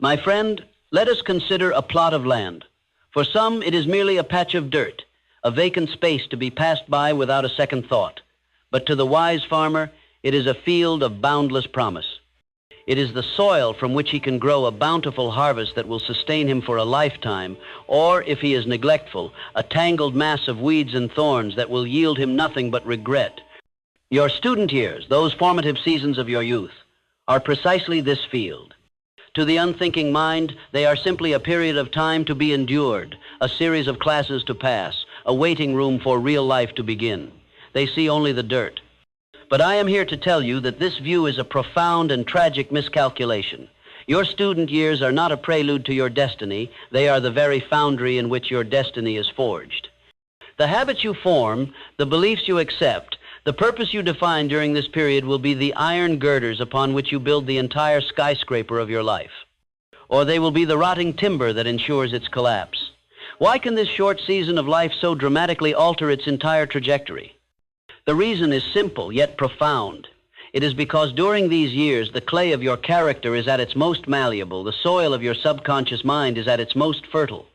My friend, let us consider a plot of land. For some, it is merely a patch of dirt, a vacant space to be passed by without a second thought. But to the wise farmer, it is a field of boundless promise. It is the soil from which he can grow a bountiful harvest that will sustain him for a lifetime, or, if he is neglectful, a tangled mass of weeds and thorns that will yield him nothing but regret. Your student years, those formative seasons of your youth, are precisely this field. To the unthinking mind, they are simply a period of time to be endured, a series of classes to pass, a waiting room for real life to begin. They see only the dirt. But I am here to tell you that this view is a profound and tragic miscalculation. Your student years are not a prelude to your destiny. They are the very foundry in which your destiny is forged. The habits you form, the beliefs you accept, the purpose you define during this period will be the iron girders upon which you build the entire skyscraper of your life. Or they will be the rotting timber that ensures its collapse. Why can this short season of life so dramatically alter its entire trajectory? The reason is simple, yet profound. It is because during these years, the clay of your character is at its most malleable, the soil of your subconscious mind is at its most fertile,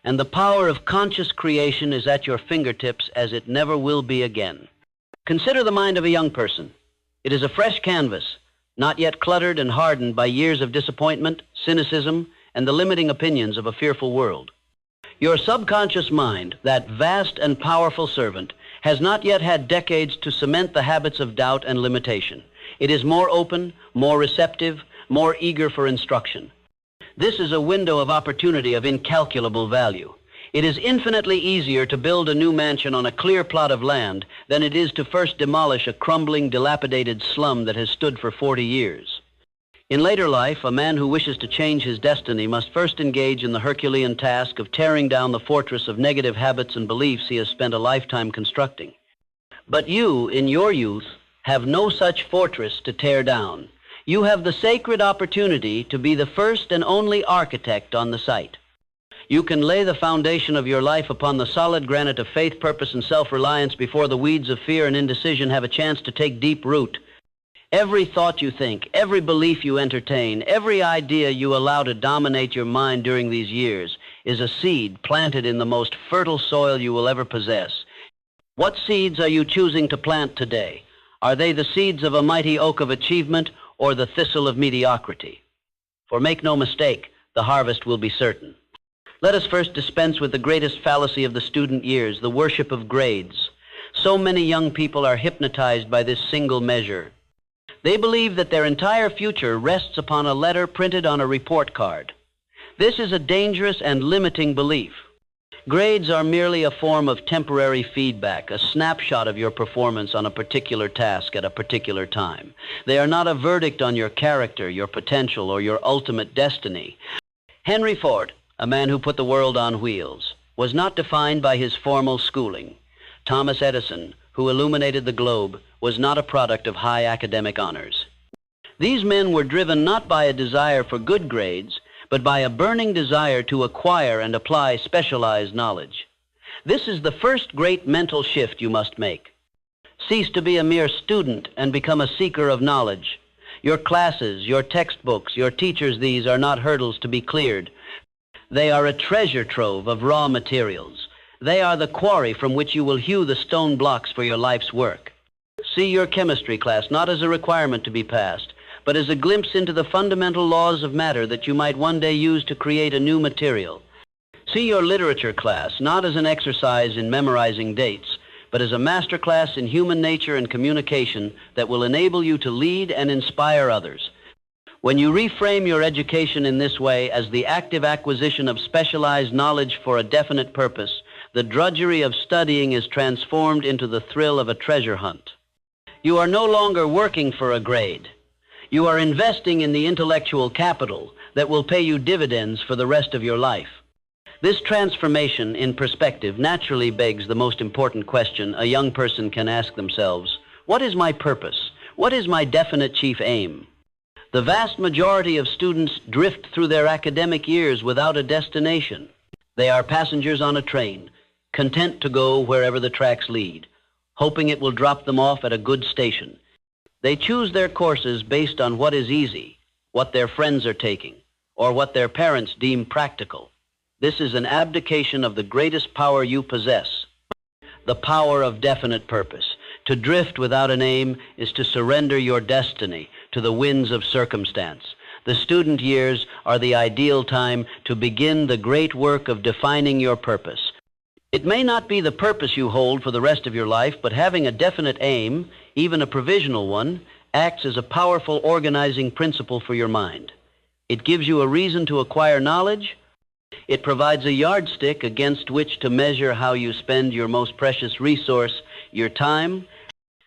and the power of conscious creation is at your fingertips as it never will be again. Consider the mind of a young person. It is a fresh canvas, not yet cluttered and hardened by years of disappointment, cynicism, and the limiting opinions of a fearful world. Your subconscious mind, that vast and powerful servant, has not yet had decades to cement the habits of doubt and limitation. It is more open, more receptive, more eager for instruction. This is a window of opportunity of incalculable value. It is infinitely easier to build a new mansion on a clear plot of land than it is to first demolish a crumbling, dilapidated slum that has stood for 40 years. In later life, a man who wishes to change his destiny must first engage in the Herculean task of tearing down the fortress of negative habits and beliefs he has spent a lifetime constructing. But you, in your youth, have no such fortress to tear down. You have the sacred opportunity to be the first and only architect on the site. You can lay the foundation of your life upon the solid granite of faith, purpose, and self-reliance before the weeds of fear and indecision have a chance to take deep root. Every thought you think, every belief you entertain, every idea you allow to dominate your mind during these years is a seed planted in the most fertile soil you will ever possess. What seeds are you choosing to plant today? Are they the seeds of a mighty oak of achievement or the thistle of mediocrity? For make no mistake, the harvest will be certain. Let us first dispense with the greatest fallacy of the student years, the worship of grades. So many young people are hypnotized by this single measure. They believe that their entire future rests upon a letter printed on a report card. This is a dangerous and limiting belief. Grades are merely a form of temporary feedback, a snapshot of your performance on a particular task at a particular time. They are not a verdict on your character, your potential, or your ultimate destiny. Henry Ford, a man who put the world on wheels, was not defined by his formal schooling. Thomas Edison, who illuminated the globe, was not a product of high academic honors. These men were driven not by a desire for good grades, but by a burning desire to acquire and apply specialized knowledge. This is the first great mental shift you must make. Cease to be a mere student and become a seeker of knowledge. Your classes, your textbooks, your teachers, these are not hurdles to be cleared. They are a treasure trove of raw materials. They are the quarry from which you will hew the stone blocks for your life's work. See your chemistry class not as a requirement to be passed, but as a glimpse into the fundamental laws of matter that you might one day use to create a new material. See your literature class not as an exercise in memorizing dates, but as a master class in human nature and communication that will enable you to lead and inspire others. When you reframe your education in this way as the active acquisition of specialized knowledge for a definite purpose, the drudgery of studying is transformed into the thrill of a treasure hunt. You are no longer working for a grade. You are investing in the intellectual capital that will pay you dividends for the rest of your life. This transformation in perspective naturally begs the most important question a young person can ask themselves: what is my purpose? What is my definite chief aim? The vast majority of students drift through their academic years without a destination. They are passengers on a train, content to go wherever the tracks lead, hoping it will drop them off at a good station. They choose their courses based on what is easy, what their friends are taking, or what their parents deem practical. This is an abdication of the greatest power you possess, the power of definite purpose. To drift without an aim is to surrender your destiny to the winds of circumstance. The student years are the ideal time to begin the great work of defining your purpose. It may not be the purpose you hold for the rest of your life, but having a definite aim, even a provisional one, acts as a powerful organizing principle for your mind. It gives you a reason to acquire knowledge. It provides a yardstick against which to measure how you spend your most precious resource, your time.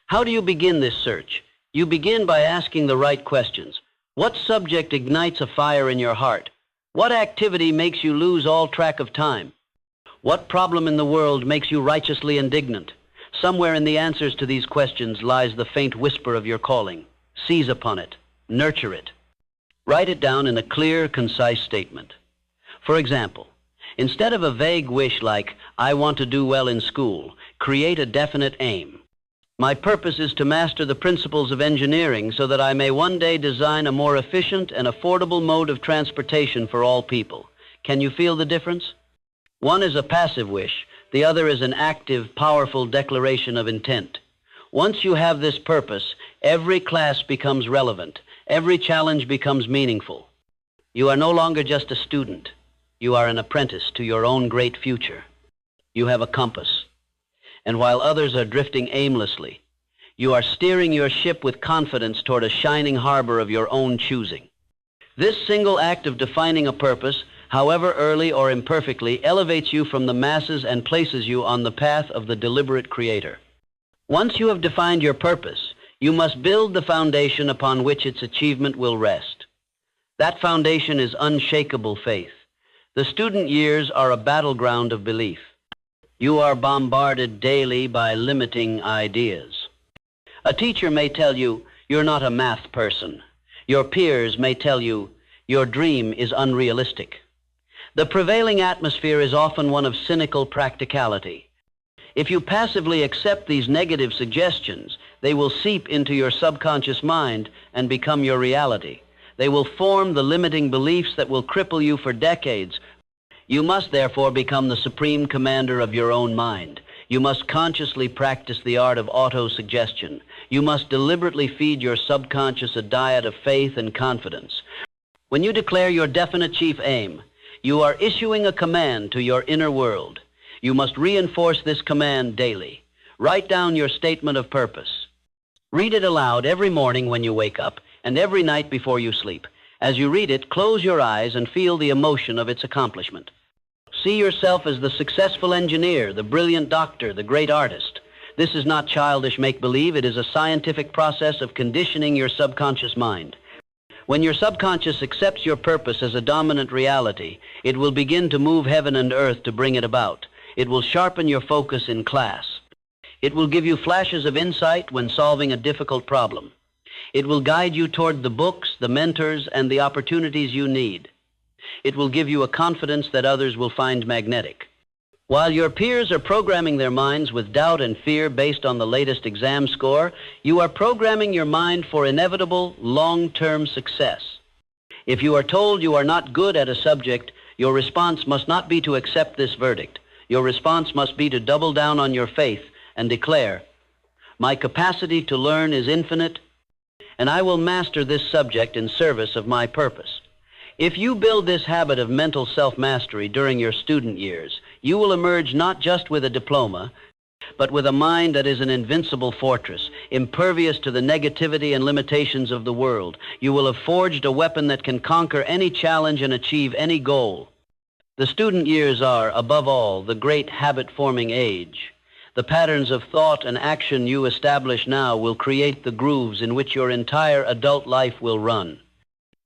How do you begin this search? You begin by asking the right questions. What subject ignites a fire in your heart? What activity makes you lose all track of time? What problem in the world makes you righteously indignant? Somewhere in the answers to these questions lies the faint whisper of your calling. Seize upon it. Nurture it. Write it down in a clear, concise statement. For example, instead of a vague wish like, "I want to do well in school," create a definite aim. My purpose is to master the principles of engineering so that I may one day design a more efficient and affordable mode of transportation for all people. Can you feel the difference? One is a passive wish. The other is an active, powerful declaration of intent. Once you have this purpose, every class becomes relevant. Every challenge becomes meaningful. You are no longer just a student. You are an apprentice to your own great future. You have a compass. And while others are drifting aimlessly, you are steering your ship with confidence toward a shining harbor of your own choosing. This single act of defining a purpose, however early or imperfectly, elevates you from the masses and places you on the path of the deliberate Creator. Once you have defined your purpose, you must build the foundation upon which its achievement will rest. That foundation is unshakable faith. The student years are a battleground of belief. You are bombarded daily by limiting ideas. A teacher may tell you, "You're not a math person." Your peers may tell you, "Your dream is unrealistic." The prevailing atmosphere is often one of cynical practicality. If you passively accept these negative suggestions, they will seep into your subconscious mind and become your reality. They will form the limiting beliefs that will cripple you for decades. You must therefore become the supreme commander of your own mind. You must consciously practice the art of auto-suggestion. You must deliberately feed your subconscious a diet of faith and confidence. When you declare your definite chief aim, you are issuing a command to your inner world. You must reinforce this command daily. Write down your statement of purpose. Read it aloud every morning when you wake up and every night before you sleep. As you read it, close your eyes and feel the emotion of its accomplishment. See yourself as the successful engineer, the brilliant doctor, the great artist. This is not childish make-believe. It is a scientific process of conditioning your subconscious mind. When your subconscious accepts your purpose as a dominant reality, it will begin to move heaven and earth to bring it about. It will sharpen your focus in class. It will give you flashes of insight when solving a difficult problem. It will guide you toward the books, the mentors, and the opportunities you need. It will give you a confidence that others will find magnetic. While your peers are programming their minds with doubt and fear based on the latest exam score, you are programming your mind for inevitable long-term success. If you are told you are not good at a subject, your response must not be to accept this verdict. Your response must be to double down on your faith and declare, "My capacity to learn is infinite, and I will master this subject in service of my purpose." If you build this habit of mental self-mastery during your student years, you will emerge not just with a diploma, but with a mind that is an invincible fortress, impervious to the negativity and limitations of the world. You will have forged a weapon that can conquer any challenge and achieve any goal. The student years are, above all, the great habit-forming age. The patterns of thought and action you establish now will create the grooves in which your entire adult life will run.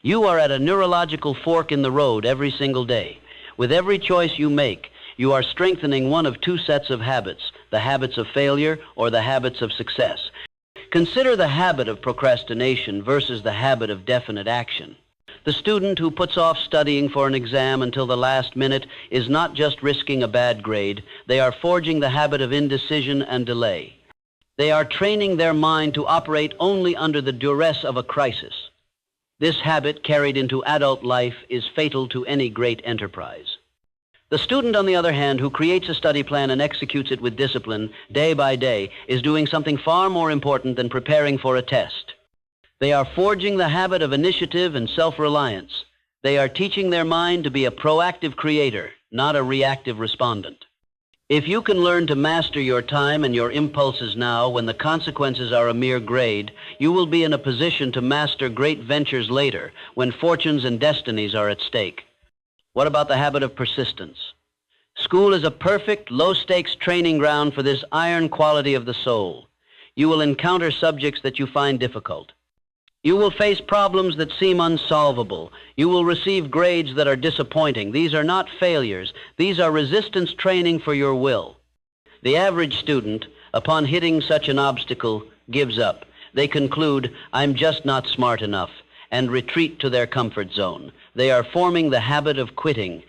You are at a neurological fork in the road every single day. With every choice you make, you are strengthening one of two sets of habits, the habits of failure or the habits of success. Consider the habit of procrastination versus the habit of definite action. The student who puts off studying for an exam until the last minute is not just risking a bad grade, they are forging the habit of indecision and delay. They are training their mind to operate only under the duress of a crisis. This habit carried into adult life is fatal to any great enterprise. The student, on the other hand, who creates a study plan and executes it with discipline day by day is doing something far more important than preparing for a test. They are forging the habit of initiative and self-reliance. They are teaching their mind to be a proactive creator, not a reactive respondent. If you can learn to master your time and your impulses now when the consequences are a mere grade, you will be in a position to master great ventures later when fortunes and destinies are at stake. What about the habit of persistence? School is a perfect, low-stakes training ground for this iron quality of the soul. You will encounter subjects that you find difficult. You will face problems that seem unsolvable. You will receive grades that are disappointing. These are not failures. These are resistance training for your will. The average student, upon hitting such an obstacle, gives up. They conclude, "I'm just not smart enough," and retreat to their comfort zone. They are forming the habit of quitting.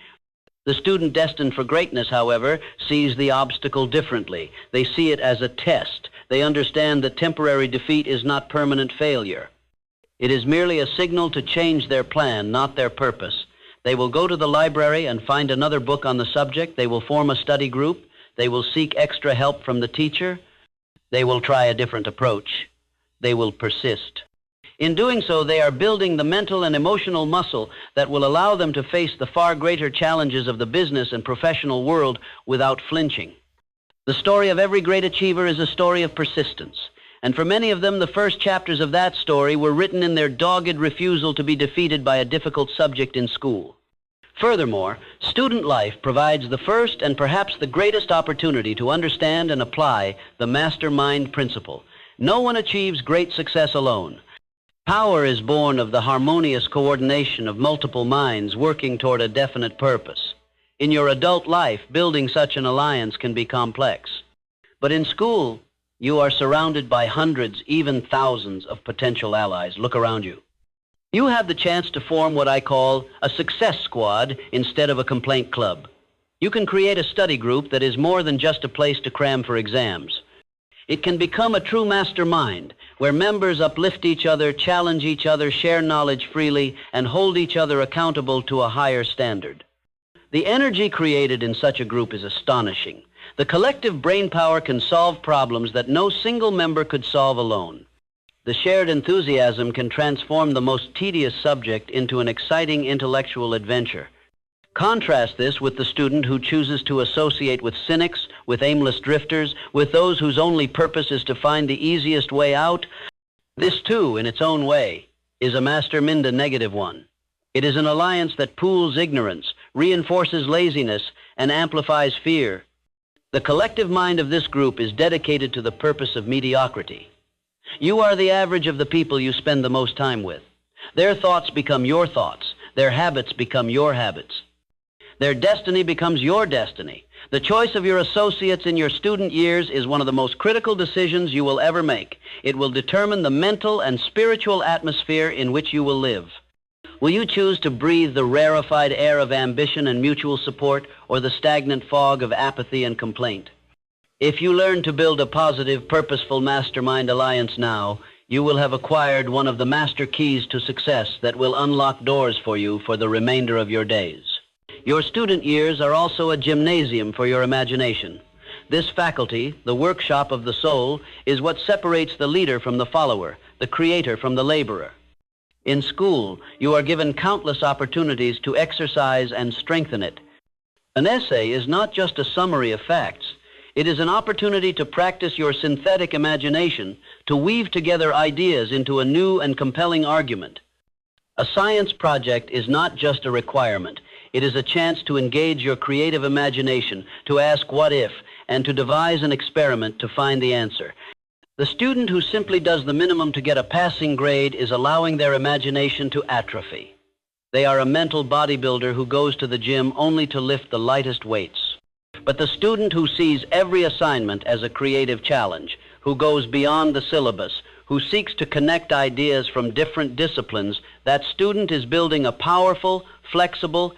The student destined for greatness, however, sees the obstacle differently. They see it as a test. They understand that temporary defeat is not permanent failure. It is merely a signal to change their plan, not their purpose. They will go to the library and find another book on the subject. They will form a study group. They will seek extra help from the teacher. They will try a different approach. They will persist. In doing so, they are building the mental and emotional muscle that will allow them to face the far greater challenges of the business and professional world without flinching. The story of every great achiever is a story of persistence. And for many of them, the first chapters of that story were written in their dogged refusal to be defeated by a difficult subject in school. Furthermore, student life provides the first and perhaps the greatest opportunity to understand and apply the mastermind principle. No one achieves great success alone. Power is born of the harmonious coordination of multiple minds working toward a definite purpose. In your adult life, building such an alliance can be complex. But in school, you are surrounded by hundreds, even thousands of potential allies. Look around you. You have the chance to form what I call a success squad instead of a complaint club. You can create a study group that is more than just a place to cram for exams. It can become a true mastermind where members uplift each other, challenge each other, share knowledge freely, and hold each other accountable to a higher standard. The energy created in such a group is astonishing. The collective brain power can solve problems that no single member could solve alone. The shared enthusiasm can transform the most tedious subject into an exciting intellectual adventure. Contrast this with the student who chooses to associate with cynics, with aimless drifters, with those whose only purpose is to find the easiest way out. This, too, in its own way, is a mastermind, a negative one. It is an alliance that pools ignorance, reinforces laziness, and amplifies fear. The collective mind of this group is dedicated to the purpose of mediocrity. You are the average of the people you spend the most time with. Their thoughts become your thoughts. Their habits become your habits. Their destiny becomes your destiny. The choice of your associates in your student years is one of the most critical decisions you will ever make. It will determine the mental and spiritual atmosphere in which you will live. Will you choose to breathe the rarefied air of ambition and mutual support, or the stagnant fog of apathy and complaint? If you learn to build a positive, purposeful mastermind alliance now, you will have acquired one of the master keys to success that will unlock doors for you for the remainder of your days. Your student years are also a gymnasium for your imagination. This faculty, the workshop of the soul, is what separates the leader from the follower, the creator from the laborer. In school, you are given countless opportunities to exercise and strengthen it. An essay is not just a summary of facts. It is an opportunity to practice your synthetic imagination, to weave together ideas into a new and compelling argument. A science project is not just a requirement. It is a chance to engage your creative imagination, to ask what if, and to devise an experiment to find the answer. The student who simply does the minimum to get a passing grade is allowing their imagination to atrophy. They are a mental bodybuilder who goes to the gym only to lift the lightest weights. But the student who sees every assignment as a creative challenge, who goes beyond the syllabus, who seeks to connect ideas from different disciplines, that student is building a powerful, flexible,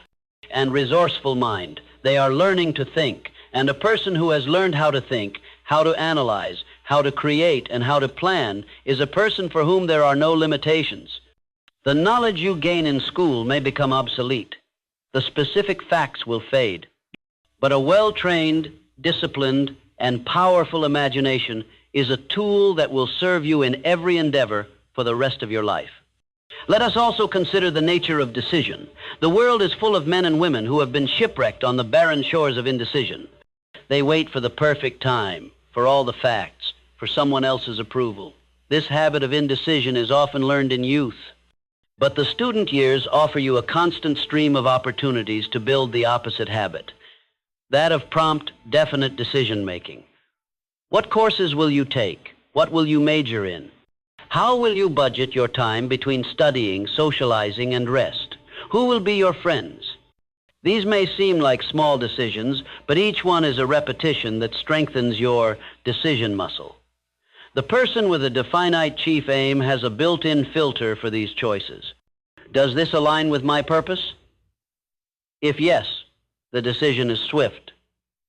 and resourceful mind. They are learning to think, and a person who has learned how to think, how to analyze, how to create, and how to plan is a person for whom there are no limitations. The knowledge you gain in school may become obsolete. The specific facts will fade. But a well-trained, disciplined, and powerful imagination is a tool that will serve you in every endeavor for the rest of your life. Let us also consider the nature of decision. The world is full of men and women who have been shipwrecked on the barren shores of indecision. They wait for the perfect time, for all the facts, for someone else's approval. This habit of indecision is often learned in youth. But the student years offer you a constant stream of opportunities to build the opposite habit, that of prompt, definite decision-making. What courses will you take? What will you major in? How will you budget your time between studying, socializing, and rest? Who will be your friends? These may seem like small decisions, but each one is a repetition that strengthens your decision muscle. The person with a definite chief aim has a built-in filter for these choices. Does this align with my purpose? If yes, the decision is swift.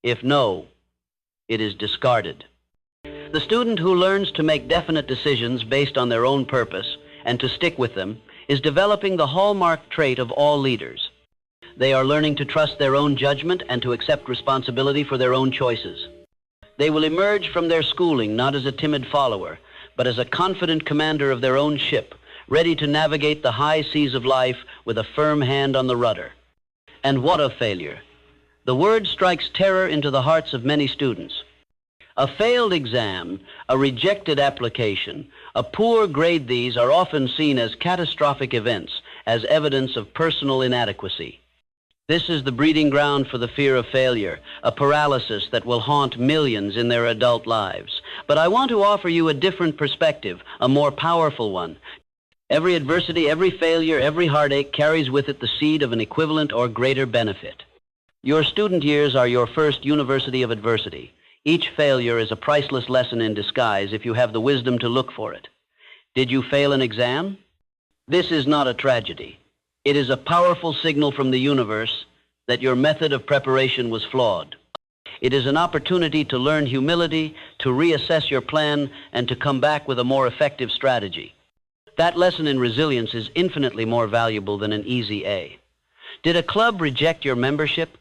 If no, it is discarded. The student who learns to make definite decisions based on their own purpose and to stick with them is developing the hallmark trait of all leaders. They are learning to trust their own judgment and to accept responsibility for their own choices. They will emerge from their schooling not as a timid follower, but as a confident commander of their own ship, ready to navigate the high seas of life with a firm hand on the rudder. And what of failure? The word strikes terror into the hearts of many students. A failed exam, a rejected application, a poor grade, these are often seen as catastrophic events, as evidence of personal inadequacy. This is the breeding ground for the fear of failure, a paralysis that will haunt millions in their adult lives. But I want to offer you a different perspective, a more powerful one. Every adversity, every failure, every heartache carries with it the seed of an equivalent or greater benefit. Your student years are your first university of adversity. Each failure is a priceless lesson in disguise if you have the wisdom to look for it. Did you fail an exam? This is not a tragedy. It is a powerful signal from the universe that your method of preparation was flawed. It is an opportunity to learn humility, to reassess your plan, and to come back with a more effective strategy. That lesson in resilience is infinitely more valuable than an easy A. Did a club reject your membership?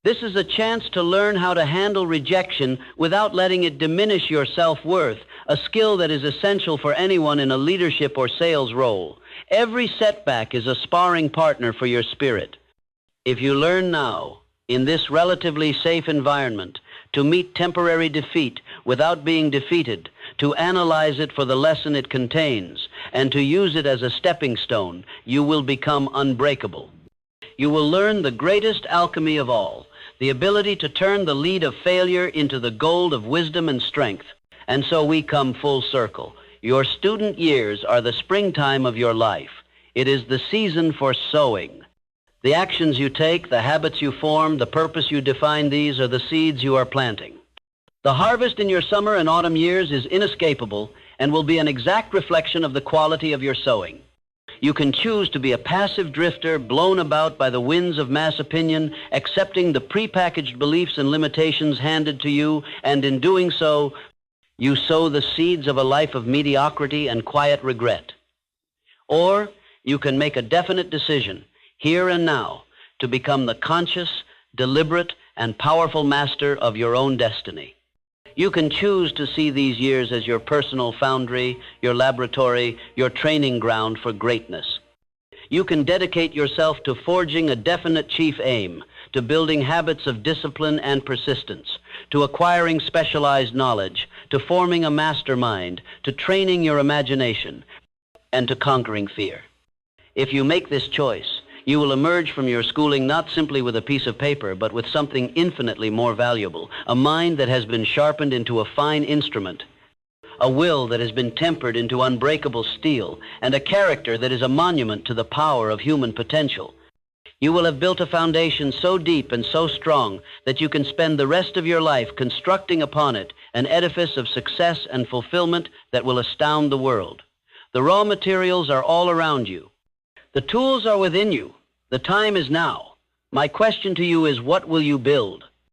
This is a chance to learn how to handle rejection without letting it diminish your self-worth, a skill that is essential for anyone in a leadership or sales role. Every setback is a sparring partner for your spirit. If you learn now, in this relatively safe environment, to meet temporary defeat without being defeated, to analyze it for the lesson it contains, and to use it as a stepping stone, you will become unbreakable. You will learn the greatest alchemy of all, the ability to turn the lead of failure into the gold of wisdom and strength. And so we come full circle. Your student years are the springtime of your life. It is the season for sowing. The actions you take, the habits you form, the purpose you define, these are the seeds you are planting. The harvest in your summer and autumn years is inescapable and will be an exact reflection of the quality of your sowing. You can choose to be a passive drifter blown about by the winds of mass opinion, accepting the prepackaged beliefs and limitations handed to you, and in doing so, you sow the seeds of a life of mediocrity and quiet regret. Or you can make a definite decision, here and now, to become the conscious, deliberate, and powerful master of your own destiny. You can choose to see these years as your personal foundry, your laboratory, your training ground for greatness. You can dedicate yourself to forging a definite chief aim, to building habits of discipline and persistence, to acquiring specialized knowledge, to forming a mastermind, to training your imagination, and to conquering fear. If you make this choice, you will emerge from your schooling not simply with a piece of paper, but with something infinitely more valuable, a mind that has been sharpened into a fine instrument, a will that has been tempered into unbreakable steel, and a character that is a monument to the power of human potential. You will have built a foundation so deep and so strong that you can spend the rest of your life constructing upon it an edifice of success and fulfillment that will astound the world. The raw materials are all around you. The tools are within you. The time is now. My question to you is, what will you build?